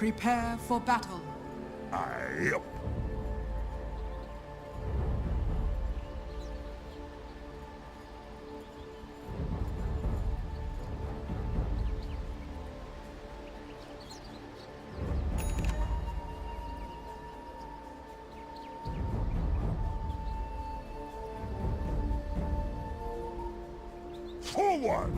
Prepare for battle. Aye. Forward!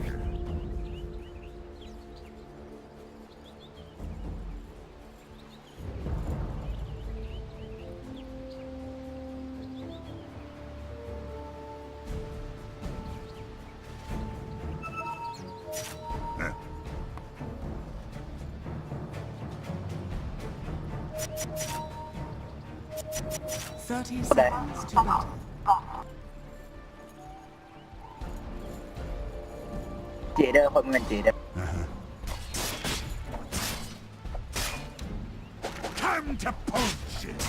Huh. 30 seconds to battle. เจเดอร์คนเหมือนเจเดอร์ Time to punch it!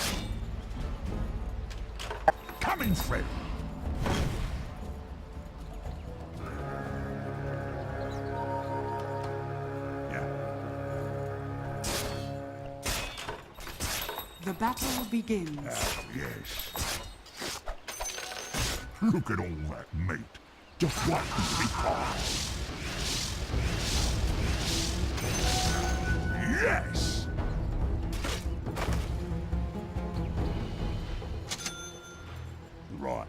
Coming through! Yeah. The battle begins. Yes. Look at all that meat. Just what we pass. Yes! Right.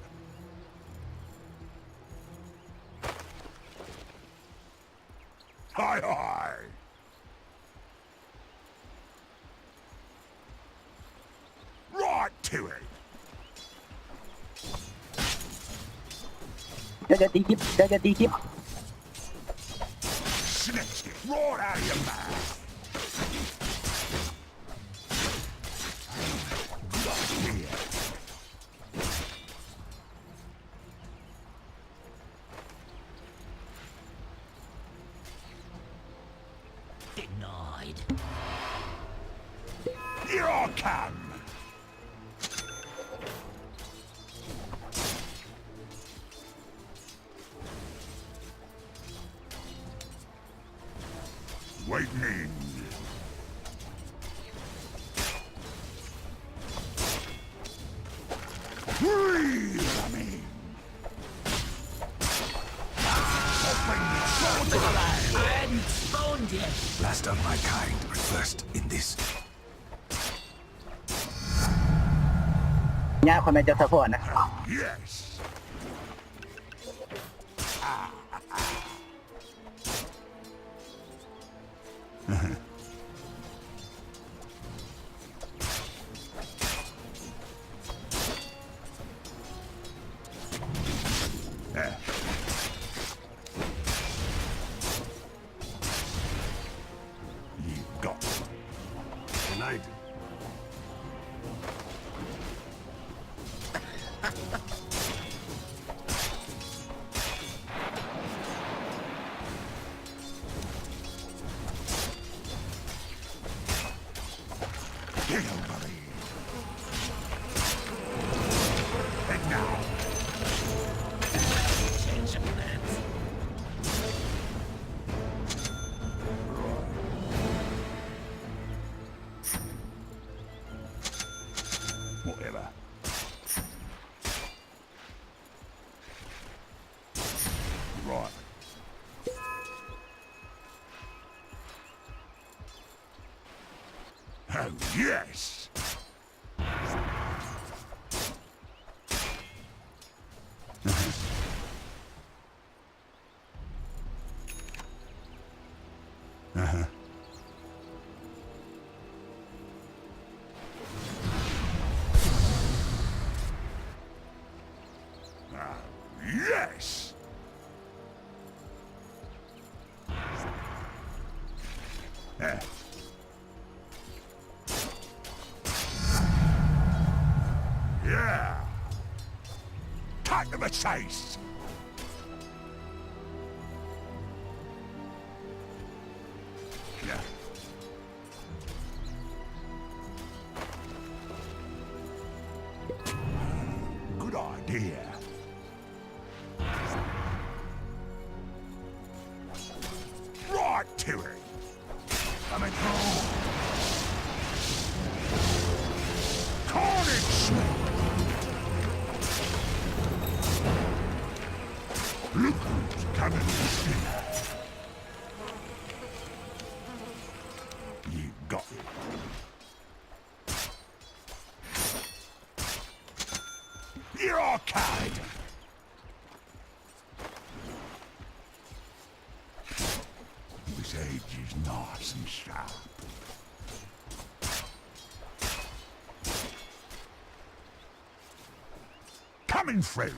Hi, hi! Right to it! เดี๋ยวจะตีคลิปเดี๋ยวจะตีคลิป Snatched it right out of your mouth! Here. Denied. Here I come! Waiting in. Breathe, I mean. I hadn't spawned yet. Last of my kind, but first in this. เนี่ยคนเป็นเจ้าสะโพกนะ Yes. You got Tonight. Get over here. And now. Change of plans. Whatever. Right. Oh, yes! Yes! Yeah! Cut to the chase! Yeah. Good idea. Right to it. Coming through. arcade! This edge is nice and sharp. Coming through!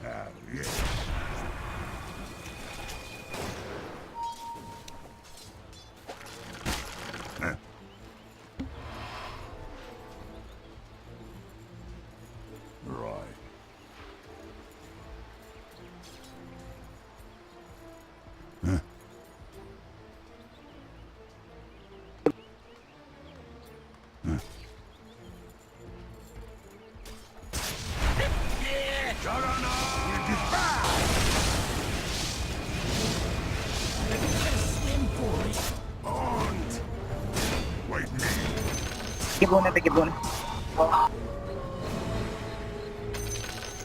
Oh, yes. Huh. Right. Huh? Huh? Slim boy. Wait me. เก็บบุญนะไปเก็บบุญ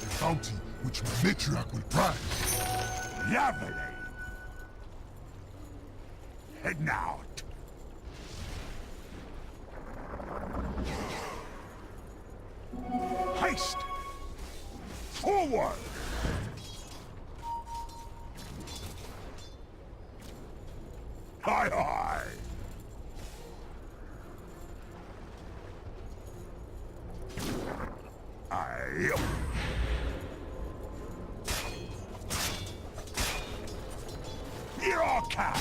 The bounty which my matriarch will prize. Lovely. Heading out. Haste. Forward. Hi, hi. Aye. Here I come.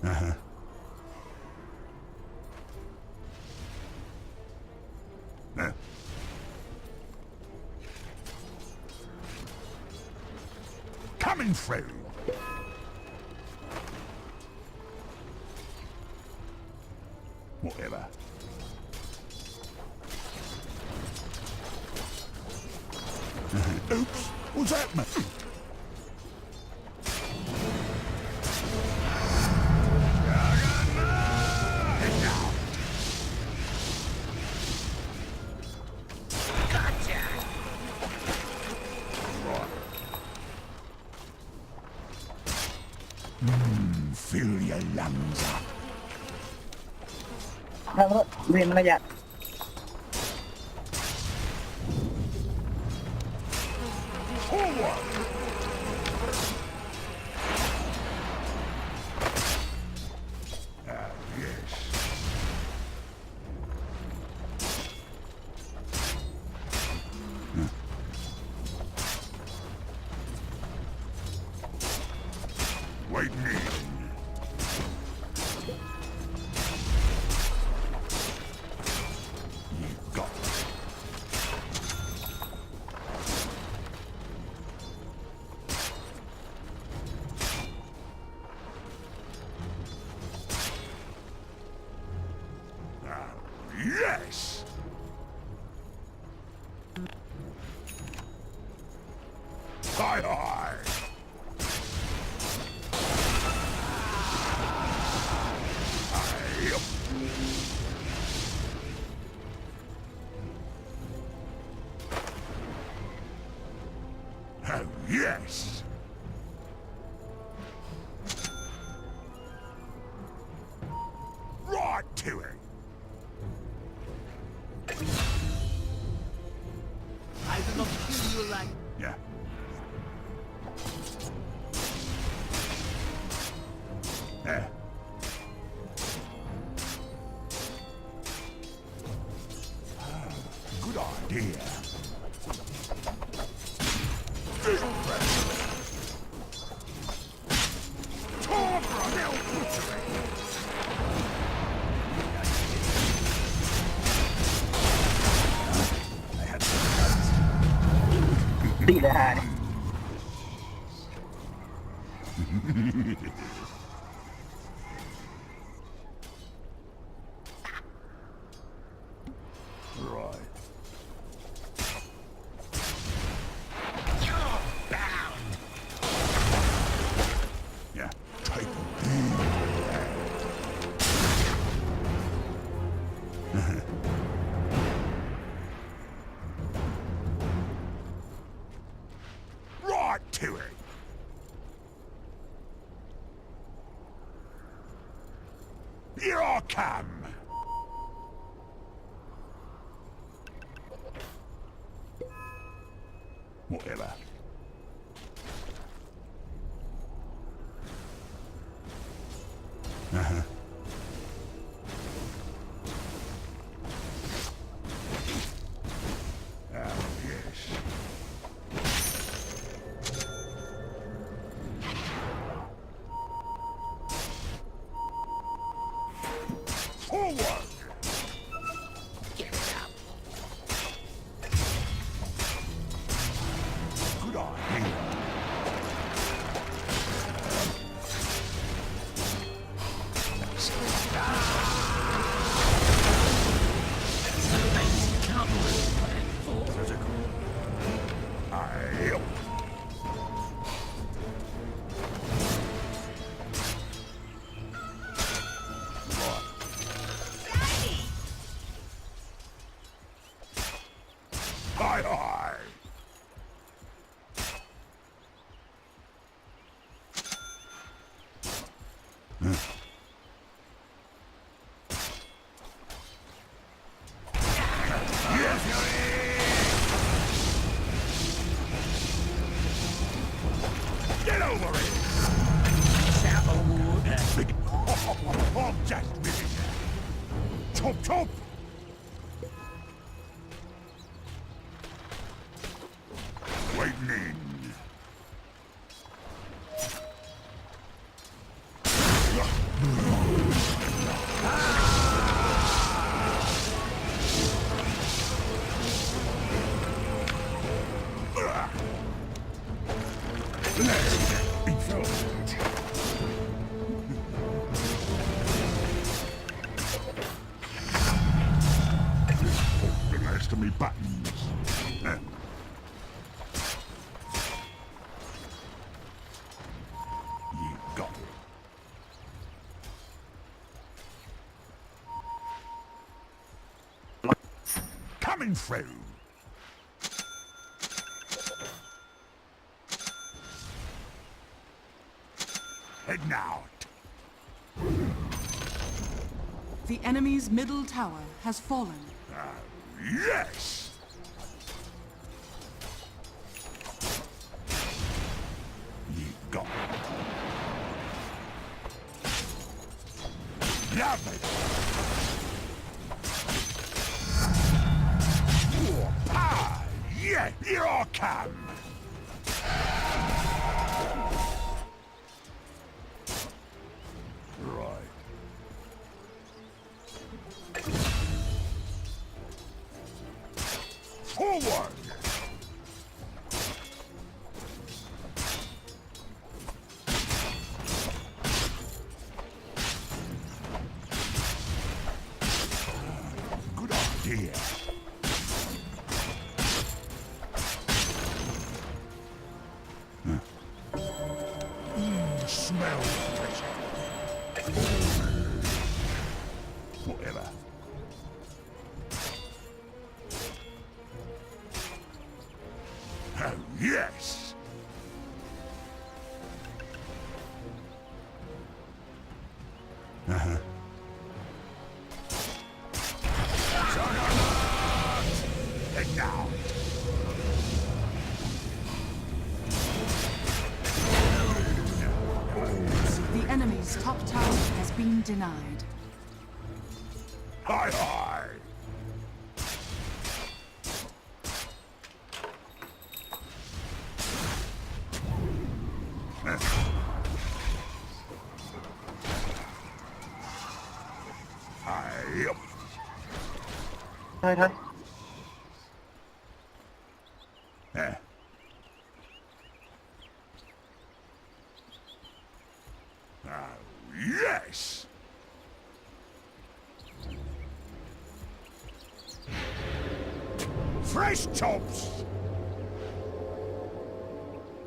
Uh-huh. Coming through. Whatever. Oops, what's that, man? Gotcha. Fill your lungs up. ถ้าเรียนมารยาท Forward. Ah, yes. Wait me. You got it. Ah, yes! Hi, hi! Hi. Oh, yes! Right to it! I will not kill you like Yeah. Yeah. Good idea. Visual threat. Torbre del butchery. I had some cuts. ตีเลยฮะเนี่ย Right. you're bound. Yeah. Take a beat. Right to it. Here I come. Whatever. Uh-huh. Oh, yes. Forward! Give it up. Good idea. Aye. Aye, aye. Get over it! Big. I'm just missing. Chop, chop! Waiting in. Be filled. The last of me buttons. You got it. Coming through. Heading out. The enemy's middle tower has fallen. Yes! You got it. Lovely. Ah, yeah, here I come. Right. Forward! Good idea. Smell pressure. Whatever. Oh, yes! Uh-huh. And now. The enemy's top tower has been denied. Hi, hi! Yep. ถอยถอย Eh. Oh, yes! Fresh chops!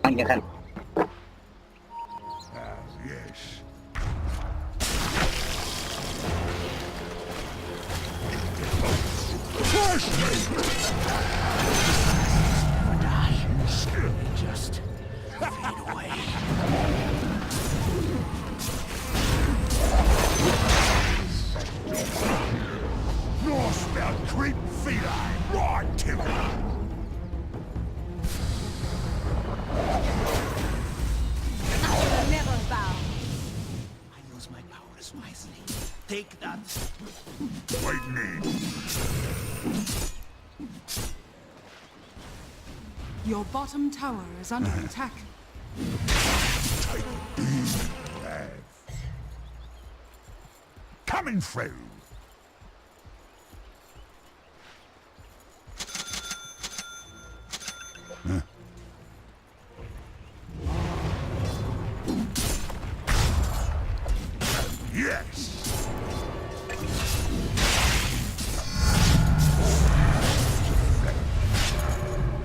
อันนี้กัน Oh, yes. Fresh meat! Just fade away. Take that. Lightning. Your bottom tower is under attack. Coming through. Yes.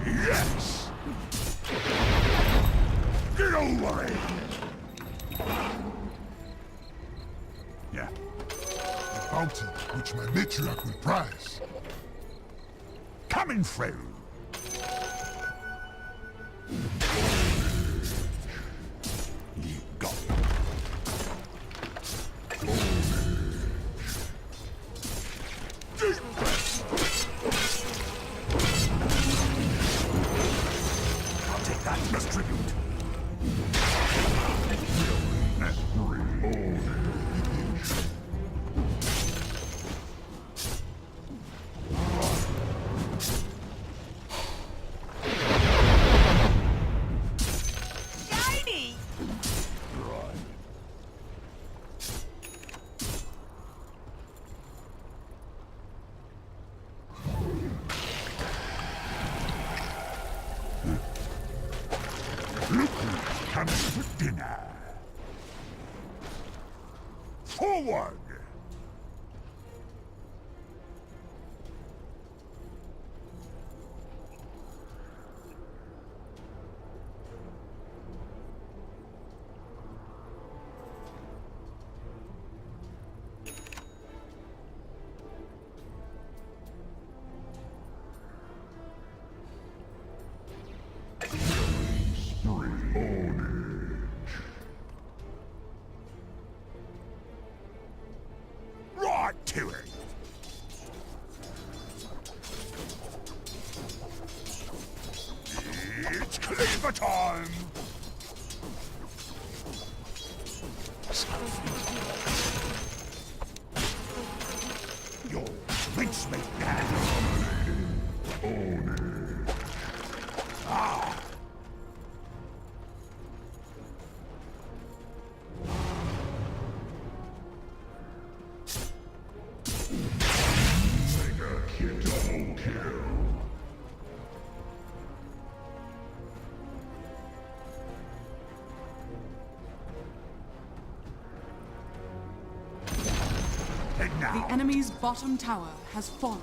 Yes. Get over it. Yeah. The bounty which my matriarch will prize. Coming through. You got it. I'll take that as tribute. Shiny! Look who's coming for dinner. Forward! Right to it. It's cleaver time. Your mincemeat now. Ah. Double kill. And The now, enemy's bottom tower has fallen.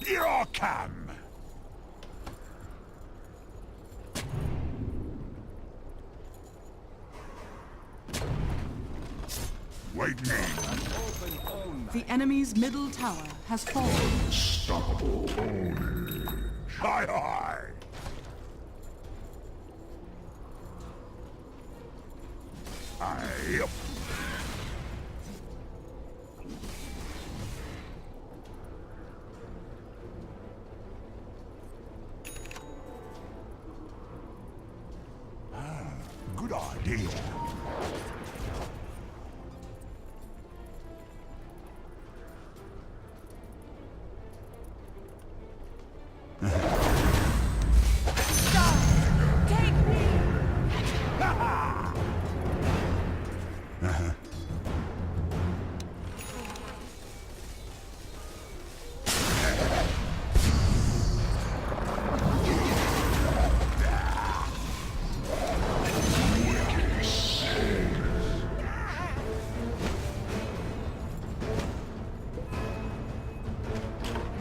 here I come. Lightning. The enemy's middle tower has fallen. Unstoppable. Hi, hi. Yep. Good idea. Take me!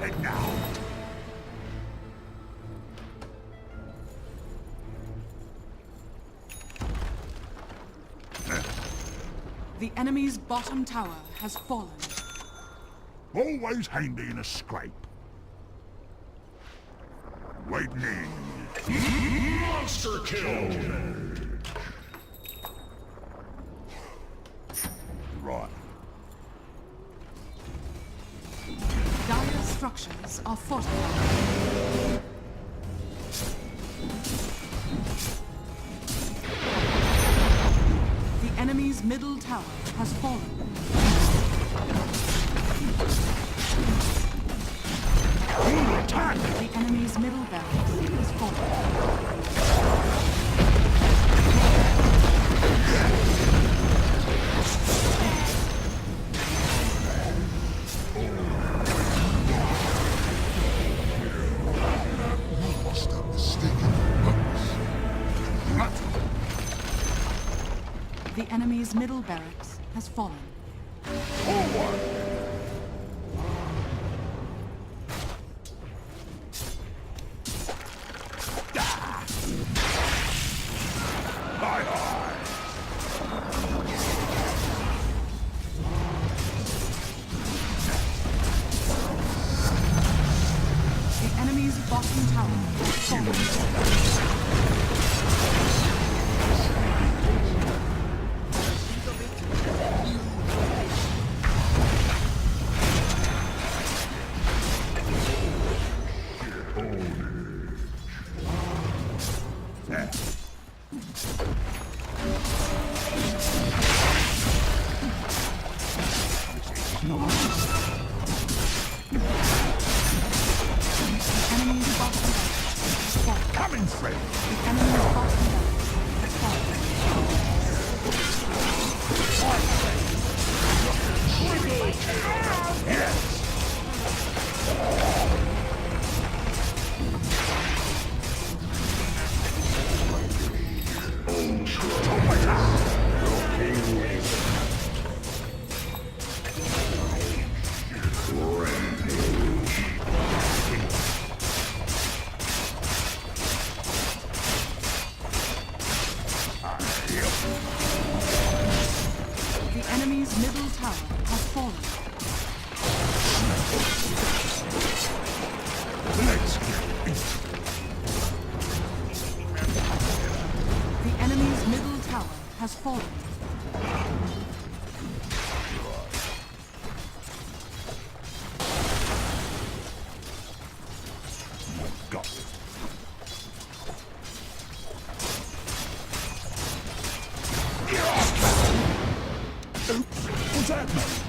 And now. The enemy's bottom tower has fallen. Always handy in a scrape. Lightning. Monster kill. Right. Dire structures are fortified. enemy's middle tower has fallen. Attack! The enemy's middle barracks has fallen. You must have mistaken your purpose. The enemy's middle barracks has fallen. Forward! Aye, aye. The enemy's bottom tower has fallen. The enemy's bottom barracks has fallen. Coming, friend! The enemy's bottom barracks has fallen. The enemy's middle tower has fallen. Let's get it. The enemy's middle tower has fallen. Got it. Oops, what's that mean?